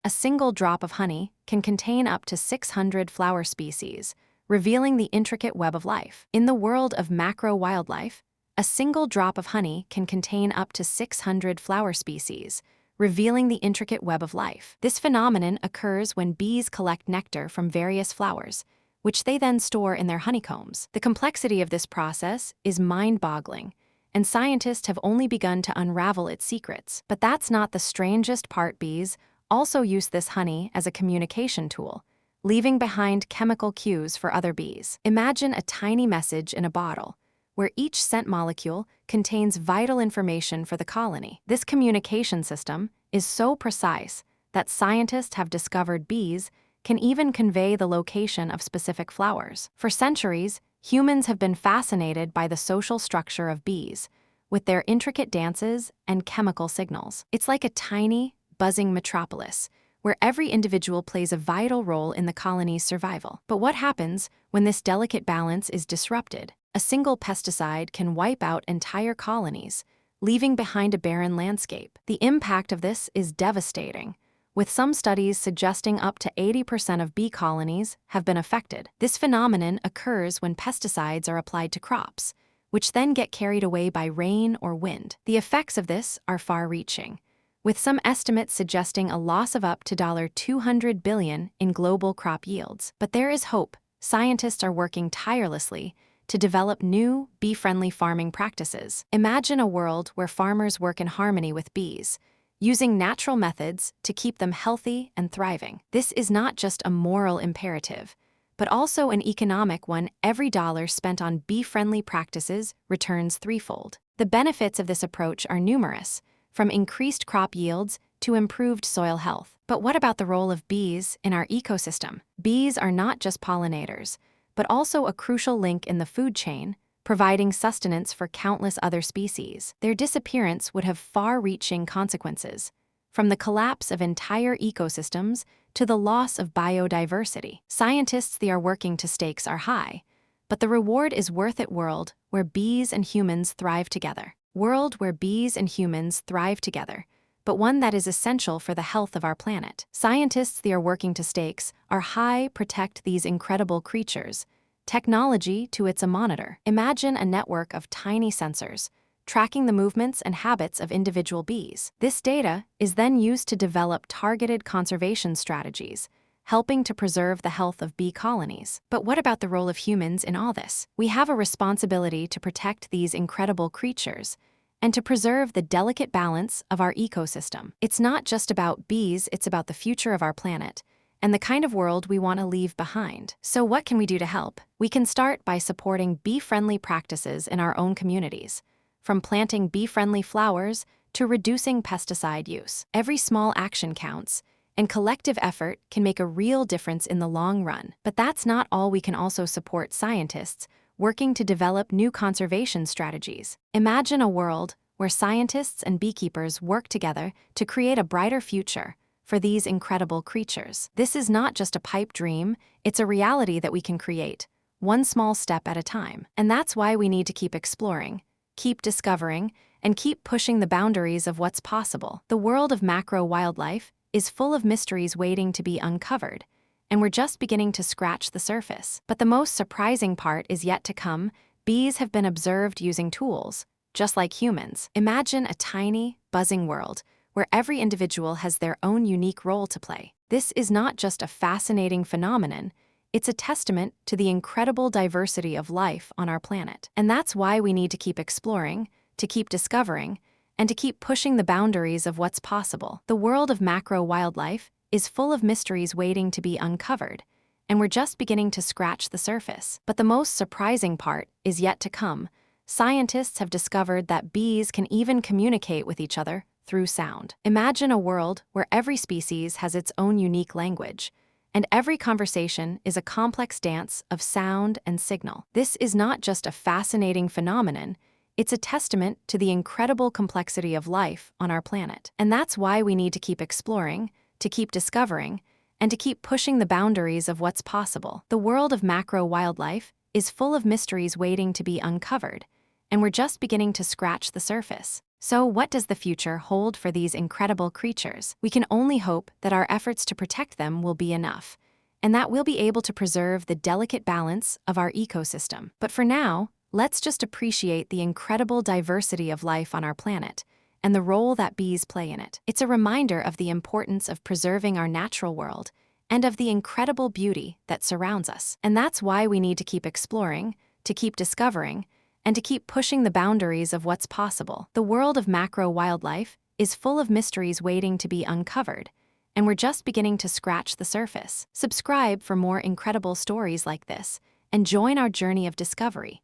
A single drop of honey can contain up to 600 flower species, revealing the intricate web of life. In the world of macro wildlife, a single drop of honey can contain up to 600 flower species, revealing the intricate web of life. This phenomenon occurs when bees collect nectar from various flowers, which they then store in their honeycombs. The complexity of this process is mind-boggling, and scientists have only begun to unravel its secrets. But that's not the strangest part. Bees also use this honey as a communication tool, leaving behind chemical cues for other bees. Imagine a tiny message in a bottle, where each scent molecule contains vital information for the colony. This communication system is so precise that scientists have discovered bees can even convey the location of specific flowers. For centuries, humans have been fascinated by the social structure of bees, with their intricate dances and chemical signals. It's like a tiny, buzzing metropolis, where every individual plays a vital role in the colony's survival. But what happens when this delicate balance is disrupted? A single pesticide can wipe out entire colonies, leaving behind a barren landscape. The impact of this is devastating, with some studies suggesting up to 80% of bee colonies have been affected. This phenomenon occurs when pesticides are applied to crops, which then get carried away by rain or wind. The effects of this are far-reaching, with some estimates suggesting a loss of up to $200 billion in global crop yields. But there is hope. Scientists are working tirelessly to develop new, bee-friendly farming practices. Imagine a world where farmers work in harmony with bees, using natural methods to keep them healthy and thriving. This is not just a moral imperative, but also an economic one. Every dollar spent on bee-friendly practices returns threefold. The benefits of this approach are numerous, from increased crop yields to improved soil health. But what about the role of bees in our ecosystem? Bees are not just pollinators, but also a crucial link in the food chain, providing sustenance for countless other species. Their disappearance would have far-reaching consequences, from the collapse of entire ecosystems to the loss of biodiversity. Scientists are working to stakes are high, but the reward is worth it. World where bees and humans thrive together. World where bees and humans thrive together, but one that is essential for the health of our planet. Scientists are working to stakes are high. Protect these incredible creatures. Technology to its a monitor. Imagine a network of tiny sensors, tracking the movements and habits of individual bees. This data is then used to develop targeted conservation strategies, helping to preserve the health of bee colonies. But what about the role of humans in all this? We have a responsibility to protect these incredible creatures and to preserve the delicate balance of our ecosystem. It's not just about bees, it's about the future of our planet and the kind of world we want to leave behind. So what can we do to help? We can start by supporting bee-friendly practices in our own communities, from planting bee-friendly flowers to reducing pesticide use. Every small action counts, and collective effort can make a real difference in the long run. But that's not all. We can also support scientists working to develop new conservation strategies. Imagine a world where scientists and beekeepers work together to create a brighter future for these incredible creatures. This is not just a pipe dream, it's a reality that we can create, one small step at a time. And that's why we need to keep exploring, keep discovering, and keep pushing the boundaries of what's possible. The world of macro wildlife is full of mysteries waiting to be uncovered, and we're just beginning to scratch the surface. But the most surprising part is yet to come. Bees have been observed using tools, just like humans. Imagine a tiny, buzzing world where every individual has their own unique role to play. This is not just a fascinating phenomenon, it's a testament to the incredible diversity of life on our planet. And that's why we need to keep exploring, to keep discovering, and to keep pushing the boundaries of what's possible. The world of macro wildlife is full of mysteries waiting to be uncovered, and we're just beginning to scratch the surface. But the most surprising part is yet to come. Scientists have discovered that bees can even communicate with each other through sound. Imagine a world where every species has its own unique language, and every conversation is a complex dance of sound and signal. This is not just a fascinating phenomenon, it's a testament to the incredible complexity of life on our planet. And that's why we need to keep exploring, to keep discovering, and to keep pushing the boundaries of what's possible. The world of macro wildlife is full of mysteries waiting to be uncovered, and we're just beginning to scratch the surface. So, what does the future hold for these incredible creatures? We can only hope that our efforts to protect them will be enough, and that we'll be able to preserve the delicate balance of our ecosystem. But for now, let's just appreciate the incredible diversity of life on our planet and the role that bees play in it. It's a reminder of the importance of preserving our natural world and of the incredible beauty that surrounds us. And that's why we need to keep exploring, to keep discovering, and to keep pushing the boundaries of what's possible. The world of macro wildlife is full of mysteries waiting to be uncovered, and we're just beginning to scratch the surface. Subscribe for more incredible stories like this, and join our journey of discovery.